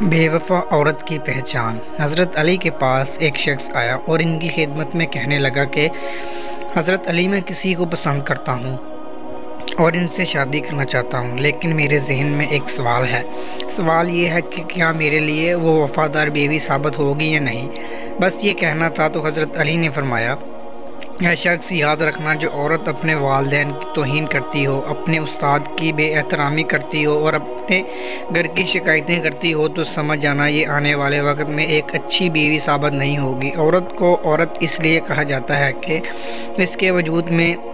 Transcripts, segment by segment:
बेवफा औरत की पहचान। हज़रत अली के पास एक शख्स आया और इनकी खिदमत में कहने लगा कि हज़रत अली, मैं किसी को पसंद करता हूँ और इनसे शादी करना चाहता हूँ, लेकिन मेरे जहन में एक सवाल है। सवाल ये है कि क्या मेरे लिए वो वफ़ादार बीवी साबित होगी या नहीं। बस ये कहना था तो हज़रत अली ने फरमाया, यह शख्स, याद रखना, जो औरत अपने वालिदैन की तौहीन करती हो, अपने उस्ताद की बेएहतरामी करती हो और अपने घर की शिकायतें करती हो, तो समझ जाना ये आने वाले वक्त में एक अच्छी बीवी साबित नहीं होगी। औरत को औरत इसलिए कहा जाता है कि इसके वजूद में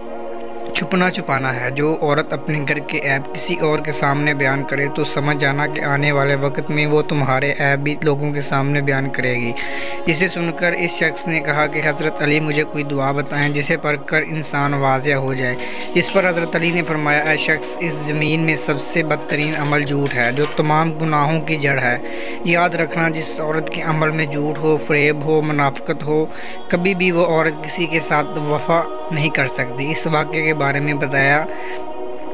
छुपना छुपाना है। जो औरत अपने घर के ऐब किसी और के सामने बयान करे तो समझ जाना कि आने वाले वक्त में वो तुम्हारे ऐब भी लोगों के सामने बयान करेगी। जिसे सुनकर इस शख्स ने कहा कि हज़रत अली, मुझे कोई दुआ बताएं जिसे पढ़कर इंसान वाज़िया हो जाए। जिस पर हज़रत अली ने फरमाया, ऐ शख्स, इस ज़मीन में सबसे बदतरीन अमल झूठ है, जो तमाम गुनाहों की जड़ है। याद रखना, जिस औरत के अमल में झूठ हो, फ़रेब हो, मुनाफ़िक़त हो, कभी भी वो औरत किसी के साथ वफ़ा नहीं कर सकती। इस वाक़े के बारे में बताया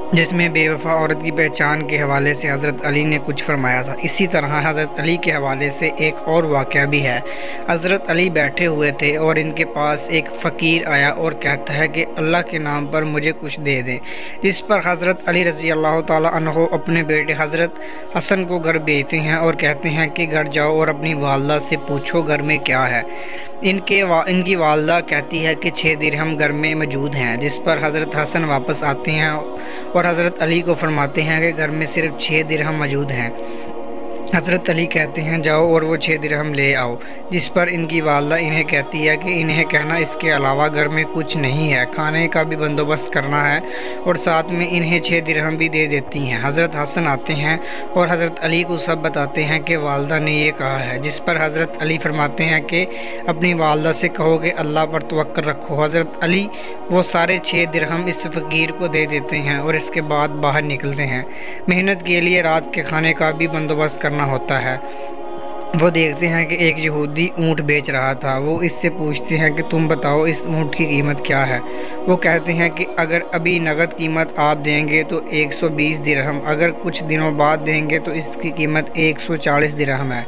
जिसमें बेवफा औरत की पहचान के हवाले से हज़रत अली ने कुछ फरमाया था। इसी तरह हज़रत अली के हवाले से एक और वाक़या भी है। हज़रत अली बैठे हुए थे और इनके पास एक फ़कीर आया और कहता है कि अल्लाह के नाम पर मुझे कुछ दे दें। जिस पर हज़रत अली रज़ी अल्लाह ताला अन्हु अपने बेटे हज़रत हसन को घर भेजते हैं और कहते हैं कि घर जाओ और अपनी वालदा से पूछो घर में क्या है। इनकी वालदा कहती है कि 6 दिरहम घर में मौजूद हैं। जिस पर हज़रत हसन वापस आते हैं और हज़रत अली को फरमाते हैं कि घर में सिर्फ 6 दिरहम मौजूद हैं। हज़रत अली कहते हैं, जाओ और वो 6 दिरहम ले आओ। जिस पर इनकी वालदा इन्हें कहती है कि इन्हें कहना इसके अलावा घर में कुछ नहीं है, खाने का भी बंदोबस्त करना है, और साथ में इन्हें 6 दिरहम भी दे देती हैं। हज़रत हसन आते हैं और हज़रत अली को सब बताते हैं कि वालदा ने ये कहा है। जिस पर हज़रत अली फरमाते हैं कि अपनी वालदा से कहो कि अल्लाह पर तवक्कुल रखो। हज़रत अली वो सारे 6 दिरहम इस फ़कीर को दे देते हैं और इसके बाद बाहर निकलते हैं। मेहनत के लिए रात के खाने का भी बंदोबस्त करना होता है। वो देखते हैं कि एक यहूदी ऊँट बेच रहा था। वो इससे पूछते हैं कि तुम बताओ, इस ऊँट की कीमत क्या है। वो कहते हैं कि अगर अभी नगद कीमत आप देंगे तो 120 दिरहम, अगर कुछ दिनों बाद देंगे तो इसकी कीमत 140 दिरहम है।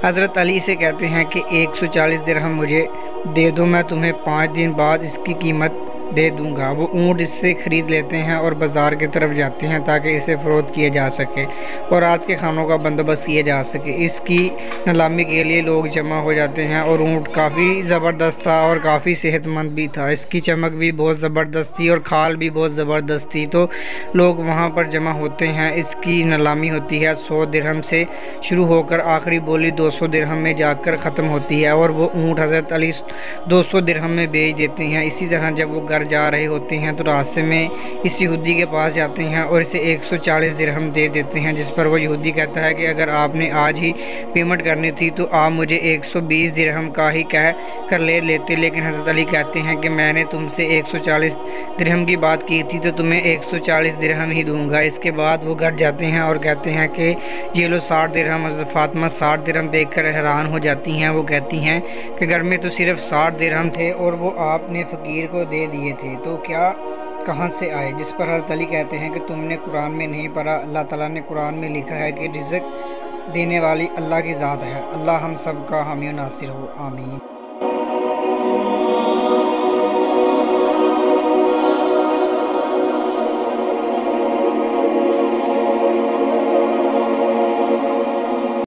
हज़रत अली से कहते हैं कि 140 दिरहम मुझे दे दो, मैं तुम्हें 5 दिन बाद इसकी कीमत दे दूंगा। वो ऊँट इससे ख़रीद लेते हैं और बाज़ार की तरफ जाते हैं ताकि इसे फ़रोख्त किया जा सके और रात के खानों का बंदोबस्त किया जा सके। इसकी नीलामी के लिए लोग जमा हो जाते हैं और ऊँट काफ़ी ज़बरदस्त था और काफ़ी सेहतमंद भी था। इसकी चमक भी बहुत ज़बरदस्त थी और खाल भी बहुत ज़बरदस्त थी, तो लोग वहाँ पर जमा होते हैं। इसकी नीलामी होती है 100 दिरहम से शुरू होकर आखिरी बोली 200 दिरहम में जाकर ख़त्म होती है और वो ऊँट हज़रत अली 200 दिरहम में बेच देते हैं। इसी तरह जब वो घर जा रहे होते हैं तो रास्ते में इस यहूदी के पास जाते हैं और इसे 140 दिरहम दे देते हैं। जिस पर वो यहूदी कहता है कि अगर आपने आज ही पेमेंट करनी थी तो आप मुझे 120 दिरहम का ही कह कर ले लेते, लेकिन हज़रत अली कहते हैं कि मैंने तुमसे 140 दिरहम की बात की थी तो तुम्हें 140 दिरहम ही दूंगा। इसके बाद वो घर जाते हैं और कहते हैं कि ये लो 60 दिरहम। हज़रत फातिमा 60 दिरहम देखकर हैरान हो जाती हैं। वो कहती हैं कि घर में तो सिर्फ 60 दिरहम थे और वो आपने फ़कीर को दे दिए थे, तो क्या कहाँ से आए। जिस पर हज़रत अली कहते हैं कि तुमने कुरान में नहीं पढ़ा, अल्लाह ताला ने कुरान में लिखा है कि रिज़्क़ देने वाली अल्लाह की ज़ात है। अल्लाह हम सब का हामी नासिर हो, आमीन।